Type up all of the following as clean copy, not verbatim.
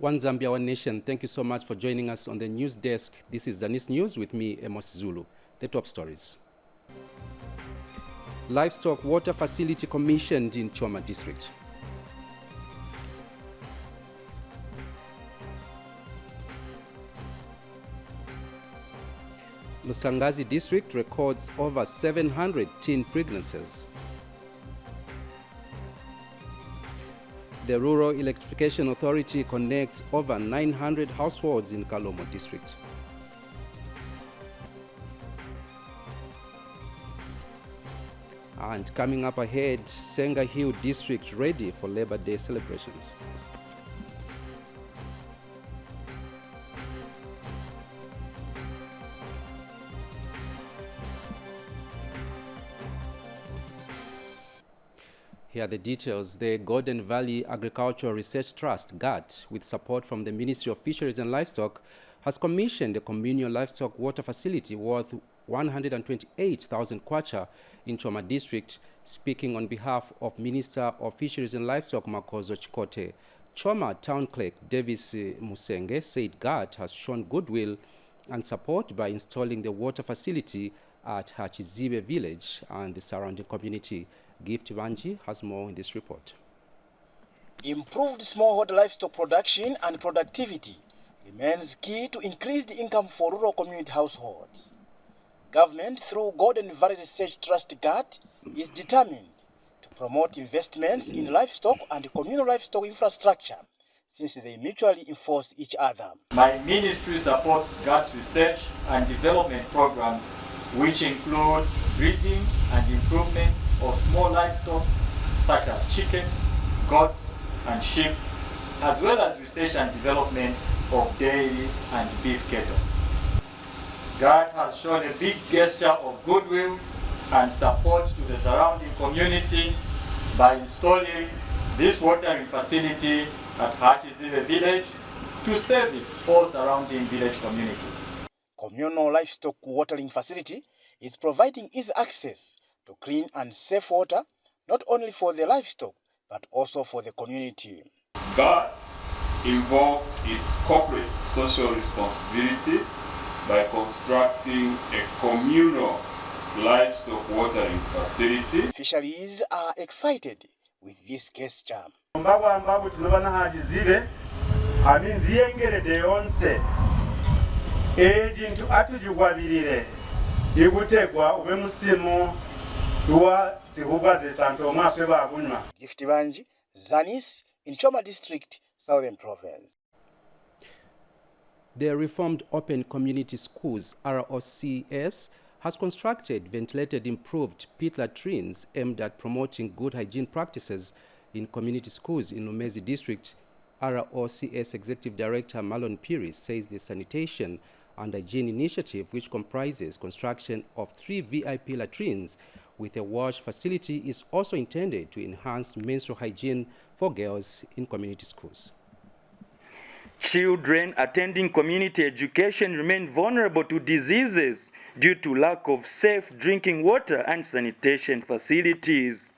One Zambia, one nation. Thank you so much for joining us on the news desk. This is ZANIS News with me, Amos Zulu. The top stories. Livestock water facility commissioned in Choma district. Lusangazi district records over 700 teen pregnancies. The Rural Electrification Authority connects over 900 households in Kalomo district. And coming up ahead, Senga Hill district ready for Labor Day celebrations. Here are the details. The Golden Valley Agricultural Research Trust, GAT, with support from the Ministry of Fisheries and Livestock, has commissioned a communal livestock water facility worth 128,000 kwacha in Choma district. Speaking on behalf of Minister of Fisheries and Livestock, Makozo Chikote, Choma Town Clerk Davis Musenge said GAT has shown goodwill and support by installing the water facility at Hachizibe village and the surrounding community. Gift Banji has more in this report. Improved smallholder livestock production and productivity remains key to increased income for rural community households. Government, through Golden Valley Research Trust GAT, is determined to promote investments in livestock and communal livestock infrastructure, since they mutually enforce each other. My ministry supports GAT's research and development programs, which include breeding and improvement of small livestock such as chickens, goats, and sheep, as well as research and development of dairy and beef cattle. GAT has shown a big gesture of goodwill and support to the surrounding community by installing this watering facility at Hachizibe village to service all surrounding village communities. Communal livestock watering facility is providing easy access to clean and safe water, not only for the livestock, but also for the community. GAT involved its corporate social responsibility by constructing a communal livestock watering facility. Fisheries are excited with this gesture. Gift Banji, ZANIS, in Choma district, Southern Province. The Reformed Open Community Schools, ROCS, has constructed ventilated improved pit latrines aimed at promoting good hygiene practices in community schools in Lumezi district. ROCS Executive Director Marlon Piri says the sanitation and hygiene initiative, which comprises construction of 3 VIP latrines with a wash facility, is also intended to enhance menstrual hygiene for girls in community schools. Children attending community education remain vulnerable to diseases due to lack of safe drinking water and sanitation facilities.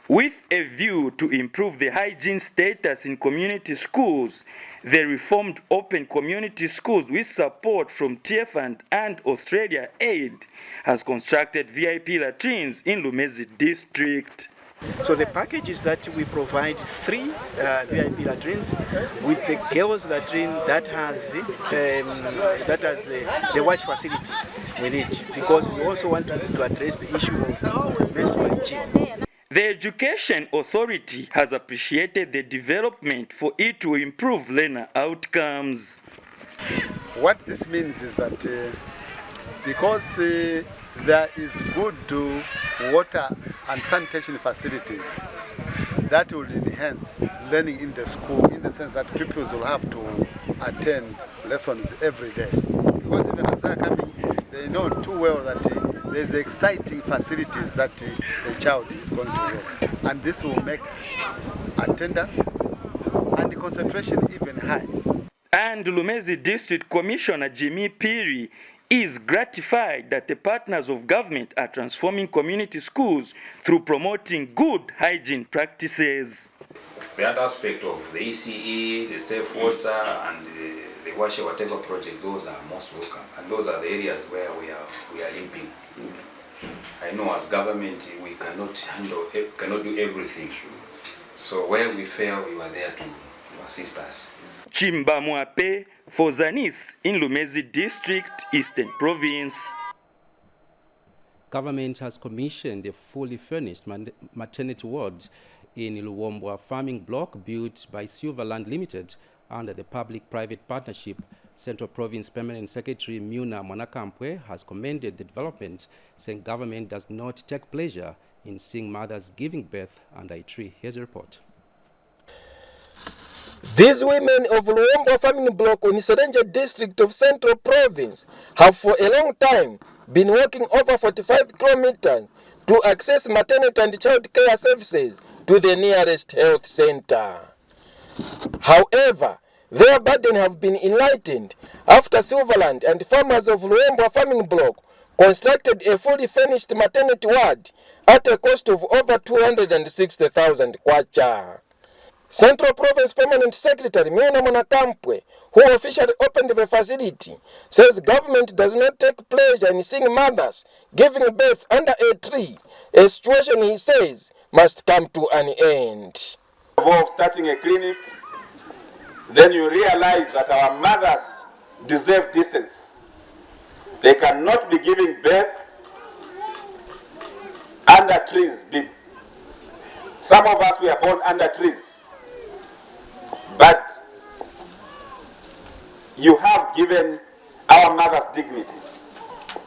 With a view to improve the hygiene status in community schools, the Reformed Open Community Schools, with support from TFAND and Australia Aid, has constructed VIP latrines in Lumezi district. So the package is that we provide 3 VIP latrines with the girls latrine that has the wash facility with it, because we also want to address the issue of menstrual hygiene. The Education Authority has appreciated the development for it to improve learner outcomes. What this means is that because there is good water and sanitation facilities, that will enhance learning in the school, in the sense that pupils will have to attend lessons every day. Because even as they're coming, they know too well that there's exciting facilities that the child is going to use. And this will make attendance and concentration even high. And Lumezi District Commissioner Jimmy Piri is gratified that the partners of government are transforming community schools through promoting good hygiene practices. the other aspect of the ECE, the safe water, and the wash whatever project, those are most welcome, and those are the areas where we are limping. I know as government we cannot do everything. So where we fail, we are there to assist us. Chimba Mwape for ZANIS in Lumezi District, Eastern Province. Government has commissioned a fully furnished maternity ward in Luwombwa farming block built by Silverland Limited under the public-private partnership. Central Province Permanent Secretary Muna Mwanakampwe has commended the development, saying government does not take pleasure in seeing mothers giving birth under a tree. Here's a report. These women of Luwombwa farming block in Serenje district of Central Province have for a long time been walking over 45 kilometers to access maternity and child care services to the nearest health center. However, their burden have been enlightened after Silverland and farmers of Luwombwa farming block constructed a fully furnished maternity ward at a cost of over 260,000 kwacha. Central Province Permanent Secretary Muna Mwanakampwe, who officially opened the facility, says government does not take pleasure in seeing mothers giving birth under a tree, a situation he says must come to an end. Of starting a clinic, then you realize that our mothers deserve decency. They cannot be giving birth under trees. Some of us were born under trees. But you have given our mothers dignity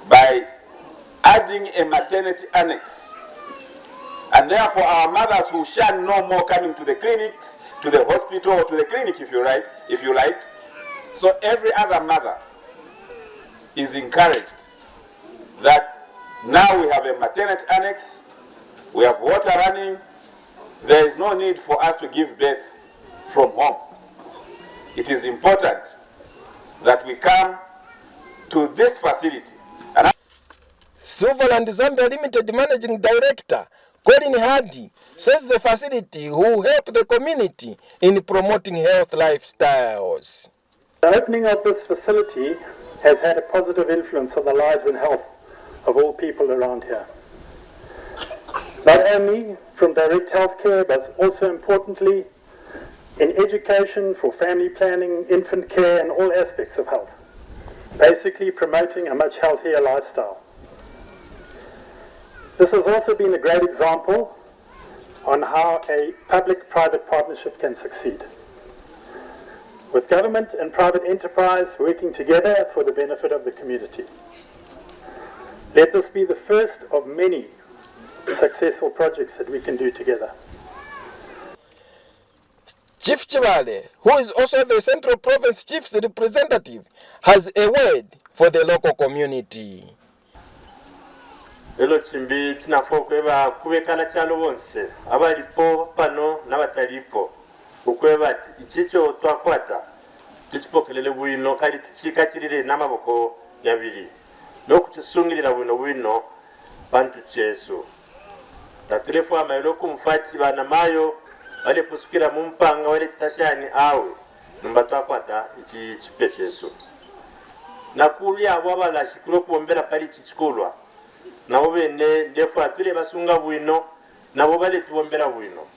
by adding a maternity annex. And therefore our mothers who shall no more coming to the clinics, to the hospital, or to the clinic if you like. So every other mother is encouraged that now we have a maternity annex, we have water running, there is no need for us to give birth from home. It is important that we come to this facility. Silverland Zambia Limited Managing Director Colin Hardy says the facility will help the community in promoting health lifestyles. The opening of this facility has had a positive influence on the lives and health of all people around here. Not only from direct health care, but also importantly in education, for family planning, infant care, and all aspects of health, basically promoting a much healthier lifestyle. This has also been a great example on how a public-private partnership can succeed, with government and private enterprise working together for the benefit of the community. Let this be the first of many successful projects that we can do together. Chief Chivale, who is also the Central Province Chief's representative, has a word for the local community. Lelo chimbi tinafo kweba kubekana cyalo bonse abalipo pano n'abatalipo ukweba ichicho twakwata tuchipokelele bwino kali tuchikachirire n'amaboko yabiri no kuchisungirira bwino bantu cheso tatulefo amayelo kumfati bana mayo wale pusukira mumpanga wale chitashani awe numba twakwata ichi chipecheso nakulya abo abalashikulo kuombera pali chichikulwa nabo bene ndefu atule basunga bwino nabo bale tuombera bwino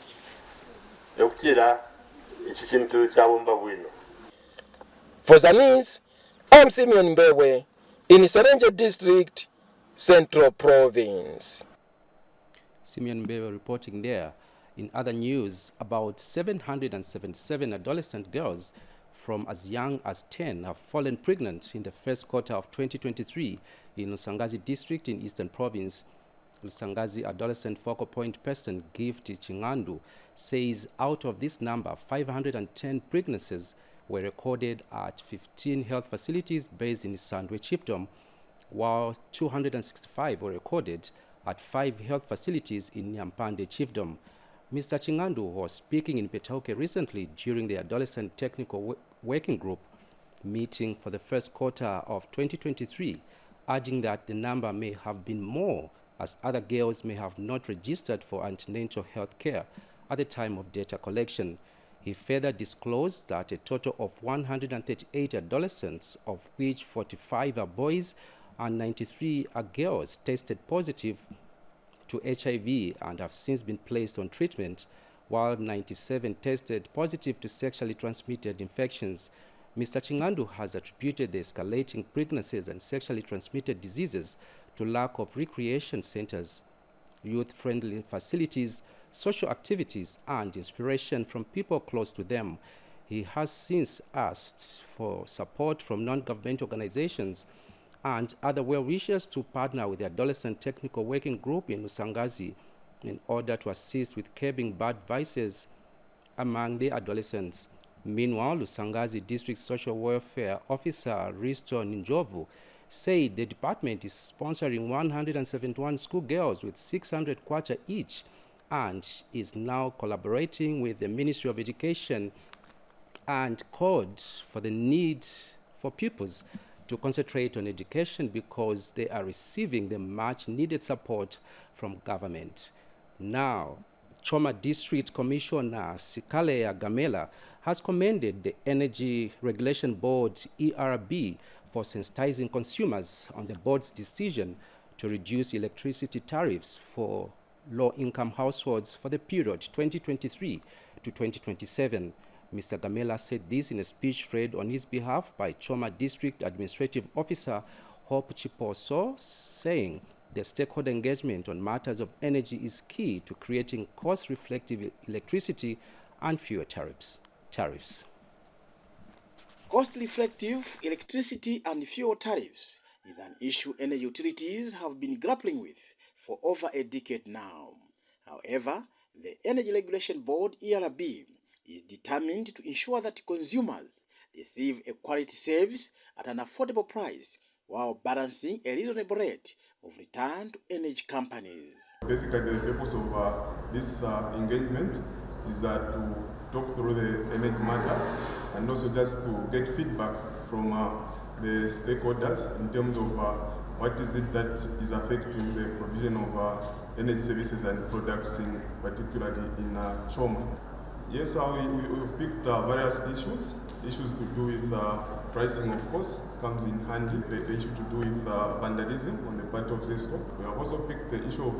ekutira ichi kintu kyabomba bwino. For ZANIS, I'm Simeon Mbewe in Serenje District, Central Province. Simeon Mbewe reporting there. In other news, about 777 adolescent girls from as young as 10 have fallen pregnant in the first quarter of 2023 in Lusangazi district in Eastern Province. Lusangazi adolescent focal point person Gift Chingandu says out of this number, 510 pregnancies were recorded at 15 health facilities based in Sandwe Chiefdom, while 265 were recorded at 5 health facilities in Nyampande Chiefdom. Mr. Chingandu was speaking in Petauke recently during the Adolescent Technical Working Group meeting for the first quarter of 2023, urging that the number may have been more as other girls may have not registered for antenatal health care at the time of data collection. He further disclosed that a total of 138 adolescents, of which 45 are boys and 93 are girls, tested positive to HIV and have since been placed on treatment, while 97 tested positive to sexually transmitted infections. Mr. Chingandu has attributed the escalating pregnancies and sexually transmitted diseases to lack of recreation centers, youth-friendly facilities, social activities, and inspiration from people close to them. He has since asked for support from non-government organizations and other well-wishers to partner with the Adolescent Technical Working Group in Usangazi in order to assist with curbing bad vices among the adolescents. Meanwhile, Usangazi District Social Welfare Officer Risto Ninjovu said the department is sponsoring 171 schoolgirls with 600 kwacha each and is now collaborating with the Ministry of Education and called for the need for pupils to concentrate on education because they are receiving the much needed support from government. Now, Choma District Commissioner Sikalea Gamela has commended the Energy Regulation Board, ERB, for sensitizing consumers on the board's decision to reduce electricity tariffs for low-income households for the period 2023 to 2027. Mr. Gamela said this in a speech read on his behalf by Choma District Administrative Officer Hope Chiposo, saying the stakeholder engagement on matters of energy is key to creating cost-reflective electricity and fuel tariffs. Cost-reflective electricity and fuel tariffs is an issue energy utilities have been grappling with for over a decade now. However, the Energy Regulation Board, ERB, is determined to ensure that consumers receive a quality service at an affordable price while balancing a reasonable rate of return to energy companies. Basically, the purpose of this engagement is to talk through the energy matters and also just to get feedback from the stakeholders in terms of what is it that is affecting the provision of energy services and products, particularly in Choma. Yes, we've picked various issues to do with pricing, of course, comes in handy. The issue to do with vandalism on the part of ZESCO. We have also picked the issue of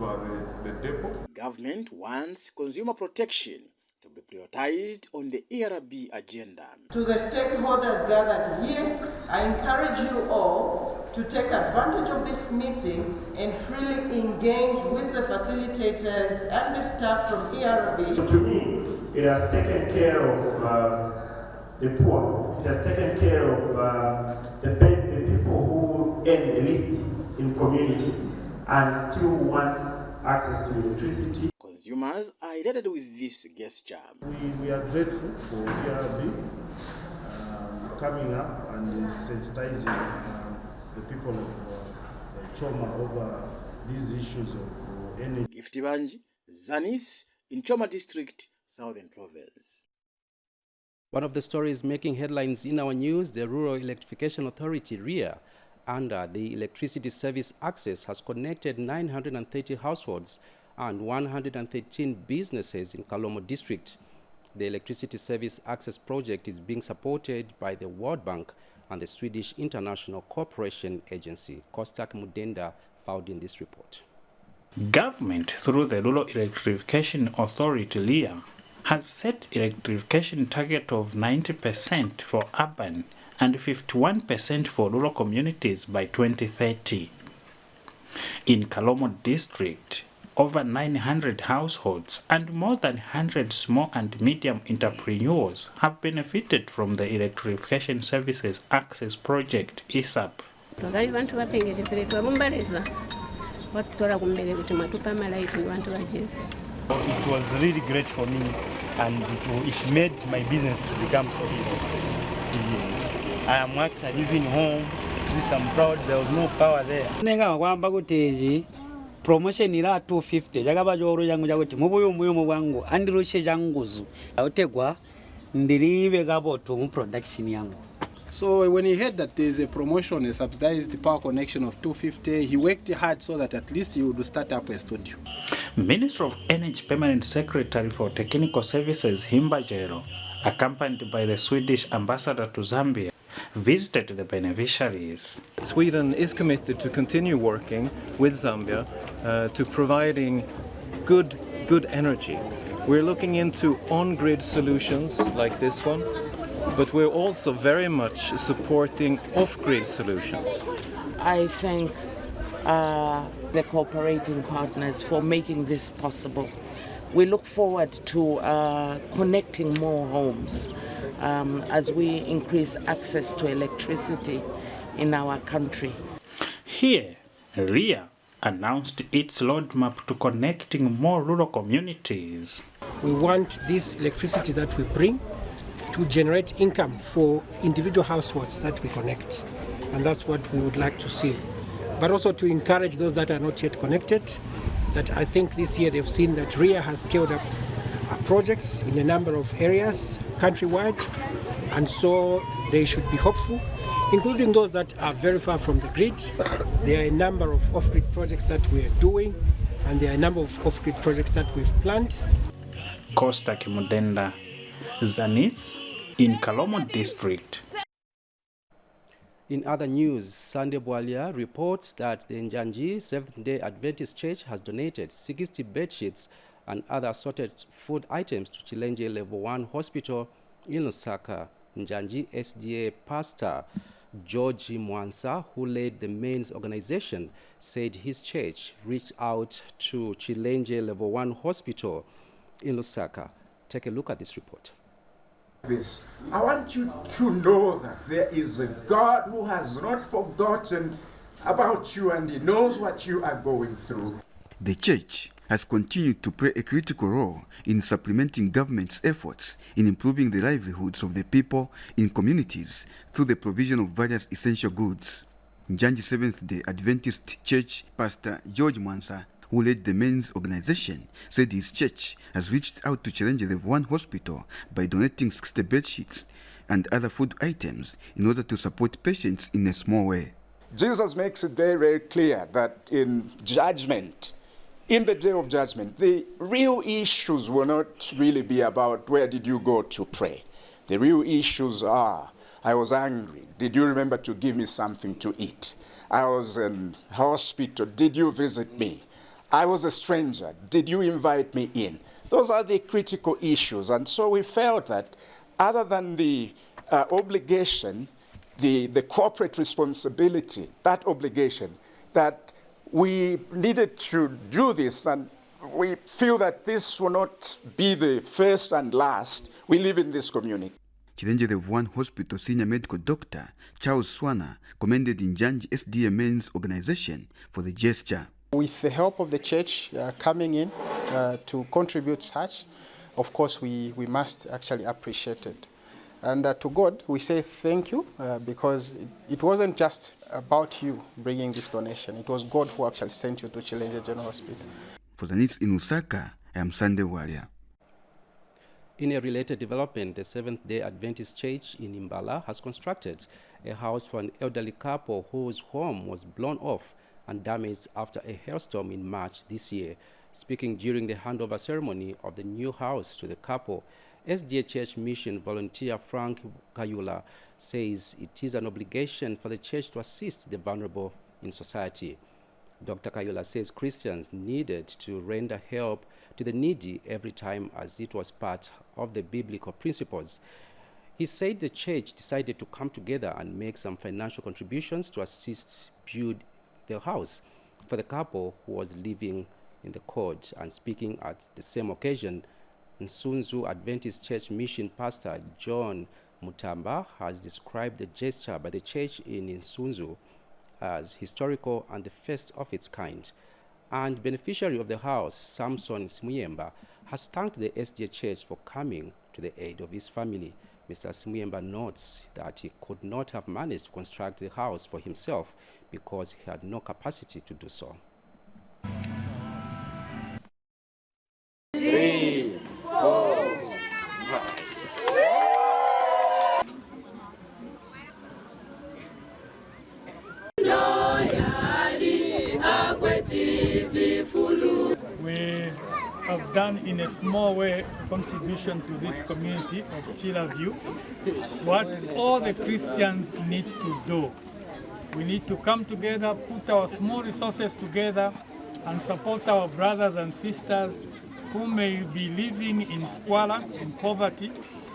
the depot. Government wants consumer protection to be prioritized on the ERB agenda. To the stakeholders gathered here, I encourage you all to take advantage of this meeting and freely engage with the facilitators and the staff from ERB. To me, it has taken care of the poor. It has taken care of the people who earn the least in community and still wants access to electricity. Consumers are delighted with this gesture. We are grateful for ERB coming up and sensitizing the people of Choma over these issues of energy. Giftibanji, ZANIS in Choma District, Southern Province. One of the stories making headlines in our news, the Rural Electrification Authority, REA, under the Electricity Service Access, has connected 930 households and 113 businesses in Kalomo District. The Electricity Service Access project is being supported by the World Bank and the Swedish International Cooperation Agency. Kostak Mudenda filed in this report. Government, through the Rural Electrification Authority, REA, has set electrification target of 90% for urban and 51% for rural communities by 2030. In Kalomo District, over 900 households and more than 100 small and medium entrepreneurs have benefited from the Electrification Services Access Project, ESAP. It was really great for me, and it made my business to become so easy. Yes. I am actually living home. At least I'm proud there was no power there. Promotion ila 250 jakaba joro jangu jakuti mubuyo bwangu andirushe janguzu autegwa ndilibe gaboto mu production yangu. So when he heard that there is a promotion, a subsidized power connection of 250, he worked hard so that at least he would start up a studio. Minister of Energy Permanent Secretary for Technical Services Himbajero accompanied by the Swedish ambassador to Zambia, visited the beneficiaries. Sweden is committed to continue working with Zambia to providing good energy. We're looking into on-grid solutions like this one, but we're also very much supporting off-grid solutions. I thank the cooperating partners for making this possible. We look forward to connecting more homes as we increase access to electricity in our country. Here, RIA announced its roadmap to connecting more rural communities. We want this electricity that we bring to generate income for individual households that we connect. And that's what we would like to see. But also to encourage those that are not yet connected, that I think this year they've seen that RIA has scaled up projects in a number of areas countrywide, and so they should be hopeful, including those that are very far from the grid. There are a number of off-grid projects that we are doing, and there are a number of off-grid projects that we've planned. Costa Kimudenda, ZANIS in Kalomo district. In other news, Sunday Bwalia reports that the Njanji Seventh-day Adventist Church has donated 60 bedsheets and other assorted food items to Chilenje Level 1 Hospital in Lusaka. Njanji SDA pastor George Mwansa, who led the men's organization, said his church reached out to Chilenje Level 1 Hospital in Lusaka. Take a look at this report. I want you to know that there is a God who has not forgotten about you, and he knows what you are going through. The church has continued to play a critical role in supplementing government's efforts in improving the livelihoods of the people in communities through the provision of various essential goods. Njanji Seventh-day Adventist Church pastor George Mwansa, who led the men's organization, said his church has reached out to Chilenje Level 1 Hospital by donating 60 bedsheets and other food items in order to support patients in a small way. Jesus makes it very, very clear that in judgment, in the day of judgment, the real issues will not really be about where did you go to pray. The real issues are, I was angry. Did you remember to give me something to eat? I was in hospital. Did you visit me? I was a stranger. Did you invite me in? Those are the critical issues. And so we felt that other than the obligation, the corporate responsibility, that obligation, that we needed to do this, and we feel that this will not be the first and last. We live in this community. Chilenje Level 1 Hospital senior medical doctor Charles Swana commended Njanji SDA men's organization for the gesture. With the help of the church coming in to contribute such, of course we must actually appreciate it. And to God we say thank you because it wasn't just about you bringing this donation. It was God who actually sent you to Chilenje General Hospital. For ZANIS in Lusaka, I am Sunday Warrior. In a related development, the Seventh-day Adventist Church in Imbala has constructed a house for an elderly couple whose home was blown off and damaged after a hailstorm in March this year. Speaking during the handover ceremony of the new house to the couple, SDA Church Mission volunteer Frank Kayula says it is an obligation for the church to assist the vulnerable in society. Dr. Kayula says Christians needed to render help to the needy every time, as it was part of the biblical principles. He said the church decided to come together and make some financial contributions to assist build the house for the couple who was living in the court. And speaking at the same occasion, Nsunzu Adventist Church Mission Pastor John Mutamba has described the gesture by the church in Nsunzu as historical and the first of its kind. And beneficiary of the house, Samson Smuyemba, has thanked the SDA Church for coming to the aid of his family. Mr. Smuyemba notes that he could not have managed to construct the house for himself because he had no capacity to do so. 3, 4, 5. We have done in a small way a contribution to this community of Chilaview. What all the Christians need to do. We need to come together, put our small resources together, and support our brothers and sisters who may be living in squalor, in poverty.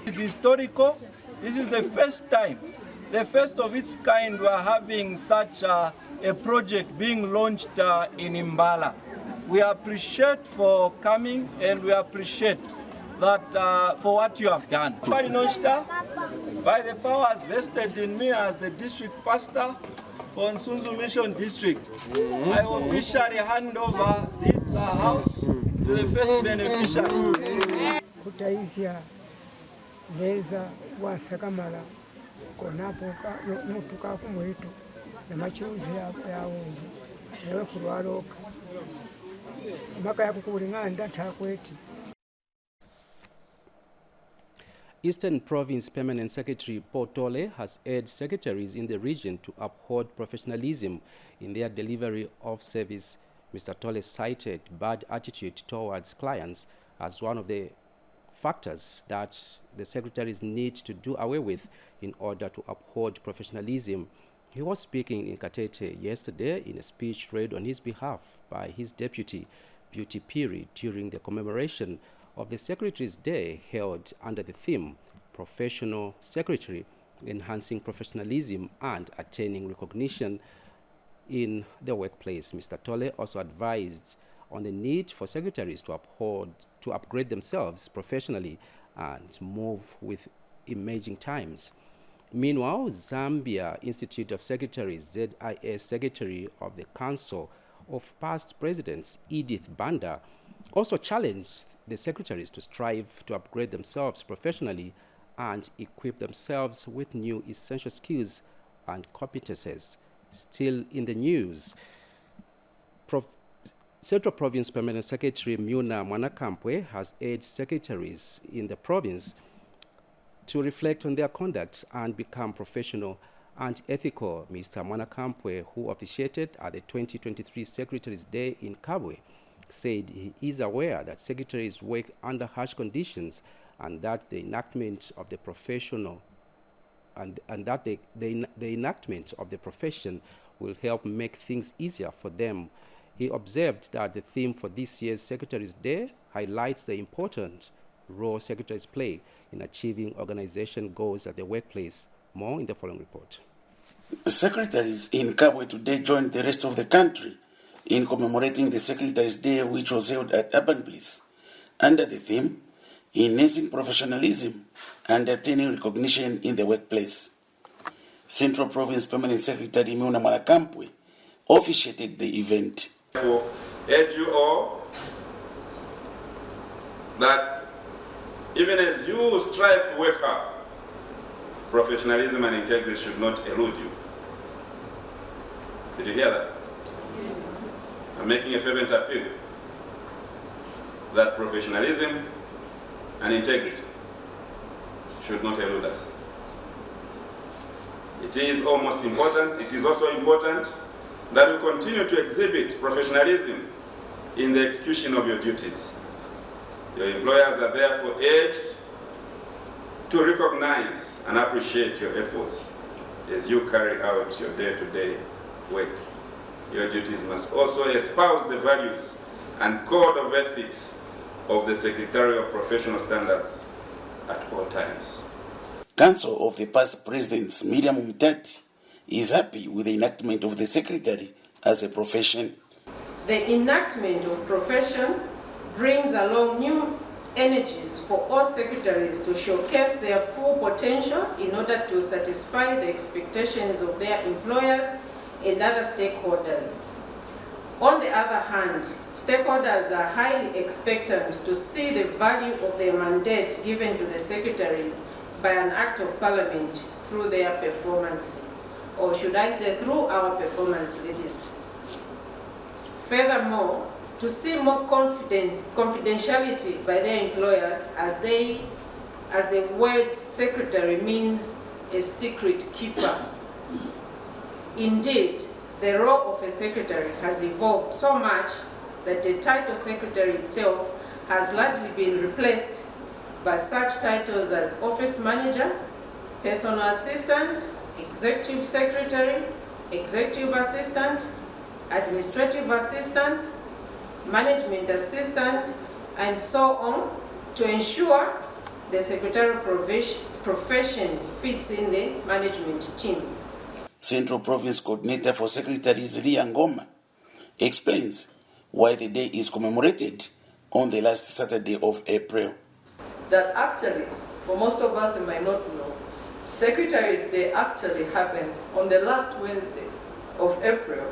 It's historical. This is the first time, the first of its kind, we are having such a project being launched in Imbala. We appreciate for coming, and we appreciate that for what you have done. By the powers vested in me as the district pastor for Nsunzu Mission District, I officially hand over this house to the first beneficiary. Kutaizia veza wa sakamala konapo nutuka kumwitu na machuzi ya ungu ewe kurwaroka maka ya kukulingana takweti. Eastern Province Permanent Secretary Paul Tole has urged secretaries in the region to uphold professionalism in their delivery of service. Mr. Tole cited bad attitude towards clients as one of the factors that the secretaries need to do away with in order to uphold professionalism. He was speaking in Katete yesterday in a speech read on his behalf by his deputy, Beauty Piri, during the commemoration of the Secretary's Day held under the theme Professional Secretary, Enhancing Professionalism and Attaining Recognition in the Workplace. Mr. Tole also advised on the need for secretaries to upgrade themselves professionally and move with emerging times. Meanwhile, Zambia Institute of Secretaries, ZIS Secretary of the Council of Past Presidents, Edith Banda, also challenged the secretaries to strive to upgrade themselves professionally and equip themselves with new essential skills and competences. Still in the news, Central Province Permanent Secretary Muna Mwanakampwe has urged secretaries in the province to reflect on their conduct and become professional and ethical. Mr. Mwanakampwe, who officiated at the 2023 Secretaries' Day in Kabwe, said he is aware that secretaries work under harsh conditions and that the enactment of the professional and that the enactment of the profession will help make things easier for them. He observed that the theme for this year's Secretaries' Day highlights the important role secretaries play in achieving organization goals at the workplace. More in the following report. Secretaries in Kabwe today joined the rest of the country in commemorating the Secretaries' Day, which was held at Urban Bliss, under the theme, Enhancing Professionalism and Attaining Recognition in the Workplace. Central Province Permanent Secretary Muna Mwanakampwe officiated the event. I urge you all that even as you strive to work hard, professionalism and integrity should not elude you. Did you hear that? Yes. I'm making a fervent appeal that professionalism and integrity should not elude us. It is almost important, it is also important that we continue to exhibit professionalism in the execution of your duties. Your employers are therefore urged to recognize and appreciate your efforts as you carry out your day-to-day work. Your duties must also espouse the values and code of ethics of the Secretarial Professional Standards at all times. Council of the Past Presidents, Miriam Mutati, is happy with the enactment of the Secretary as a profession. The enactment of profession brings along new energies for all secretaries to showcase their full potential in order to satisfy the expectations of their employers and other stakeholders. On the other hand, stakeholders are highly expectant to see the value of their mandate given to the secretaries by an act of parliament through their performance, or should I say through our performance, ladies. Furthermore, to see more confidentiality by their employers as the word secretary means a secret keeper. Indeed, the role of a secretary has evolved so much that the title secretary itself has largely been replaced by such titles as office manager, personal assistant, executive secretary, executive assistant, administrative assistant, management assistant, and so on, to ensure the secretarial profession fits in the management team. Central Province Coordinator for Secretaries Ria Ngoma explains why the day is commemorated on the last Saturday of April. That actually, for most of us who might not know, Secretaries Day actually happens on the last Wednesday of April,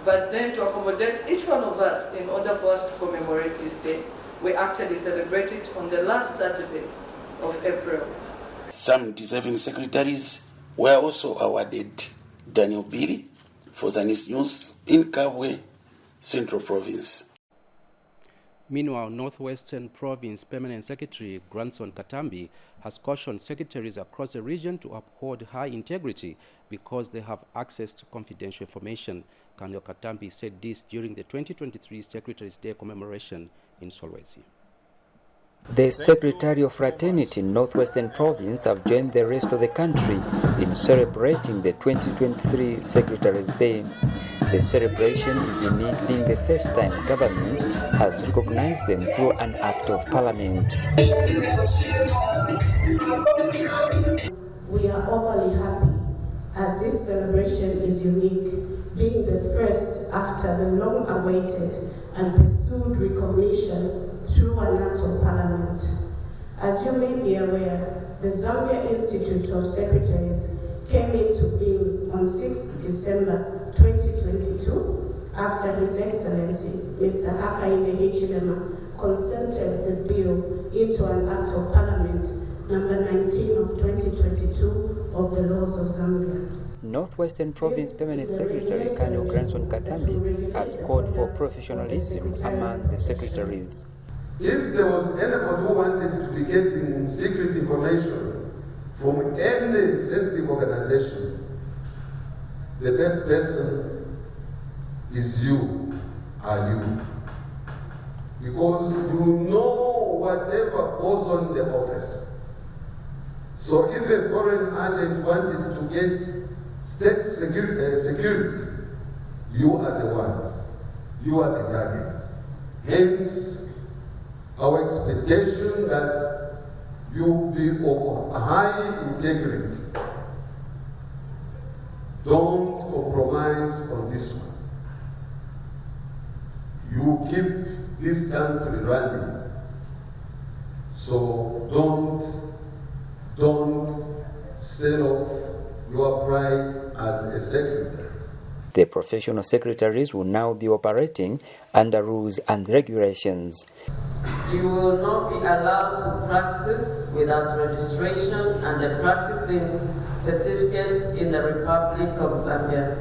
but then to accommodate each one of us in order for us to commemorate this day, we actually celebrate it on the last Saturday of April. Some deserving secretaries were also awarded. Daniel Billy for ZANIS News in Kabwe, Central Province. Meanwhile, Northwestern Province Permanent Secretary Grandson Katambi has cautioned secretaries across the region to uphold high integrity because they have access to confidential information. Colonel Katambi said this during the 2023 Secretaries' Day commemoration in Solwezi. The Secretary of Fraternity in Northwestern Province have joined the rest of the country in celebrating the 2023 Secretaries' Day. The celebration is unique, being the first time government has recognized them through an act of parliament. We are overly happy as this celebration is unique, being the first after the long-awaited and pursued recognition through an act of parliament. As you may be aware, the Zambia Institute of Secretaries came into being on 6 December 2022 after His Excellency Mr. Hakainde Hichilema consented the bill into an act of parliament number 19 of 2022 of the laws of Zambia. Northwestern Province Permanent Secretary Colonel Grandson Katambi has called for professionalism among the secretaries. If there was anybody who wanted to be getting secret information from any sensitive organization, the best person is you, are you. Because you know whatever goes on in the office. So if a foreign agent wanted to get state security, you are the ones, you are the targets. Hence, our expectation that you be of high integrity. Don't compromise on this one. You keep this country running. So don't sell off your pride as a secretary. The professional secretaries will now be operating under rules and regulations. You will not be allowed to practice without registration and a practicing certificate in the Republic of Zambia.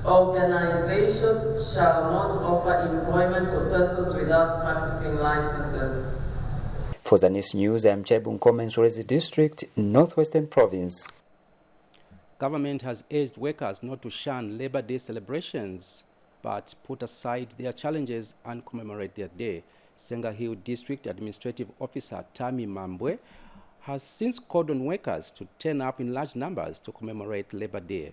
Organizations shall not offer employment to persons without practicing licenses. For ZANIS News, I am Chebun Solwezi District, Northwestern Province. Government has urged workers not to shun Labor Day celebrations, but put aside their challenges and commemorate their day. Senga Hill District Administrative Officer Tammy Mambwe has since called on workers to turn up in large numbers to commemorate Labor Day.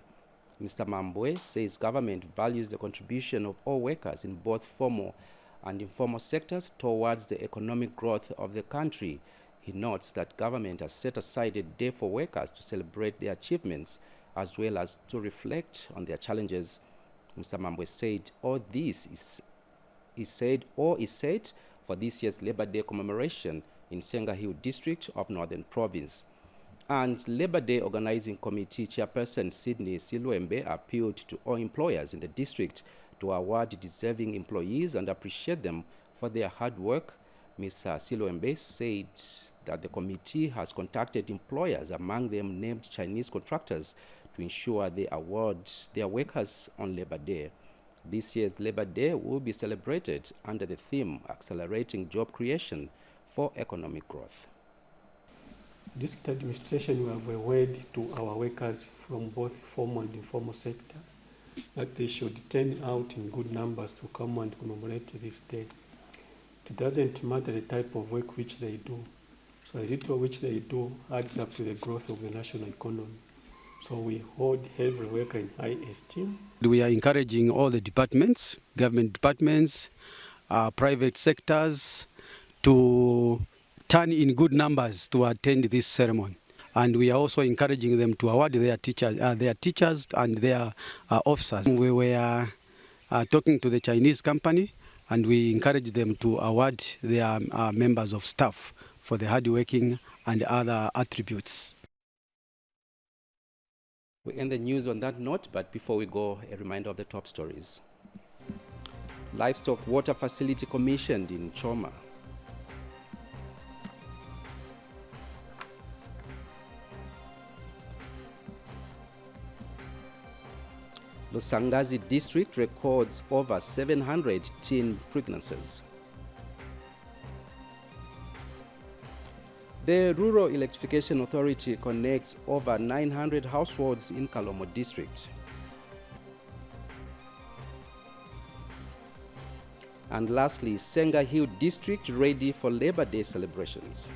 Mr. Mambwe says government values the contribution of all workers in both formal and informal sectors towards the economic growth of the country. He notes that government has set aside a day for workers to celebrate their achievements as well as to reflect on their challenges. Mr. Mambwe said all is said for this year's Labor Day commemoration in Senga Hill District of Northern Province. And Labor Day Organizing Committee Chairperson Sydney Siluembe appealed to all employers in the district to award deserving employees and appreciate them for their hard work. Ms. Siluembe said that the committee has contacted employers, among them named Chinese contractors, to ensure they award their workers on Labor Day. This year's Labor Day will be celebrated under the theme Accelerating Job Creation for Economic Growth. District administration will have a word to our workers from both formal and informal sector that they should turn out in good numbers to come and commemorate this day. It doesn't matter the type of work which they do. So the little which they do adds up to the growth of the national economy. So we hold every worker in high esteem. We are encouraging all the departments, government departments, private sectors, to turn in good numbers to attend this ceremony. And we are also encouraging them to award their teachers and their officers. We were talking to the Chinese company, and we encourage them to award their members of staff for the hardworking and other attributes. We end the news on that note, but before we go, a reminder of the top stories. Livestock water facility commissioned in Choma. Lusangazi district records over 700 teen pregnancies. The Rural Electrification Authority connects over 900 households in Kalomo district. And lastly, Senga Hill district ready for Labor Day celebrations.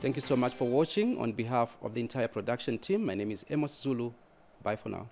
Thank you so much for watching. On behalf of the entire production team, my name is Amos Zulu. Bye for now.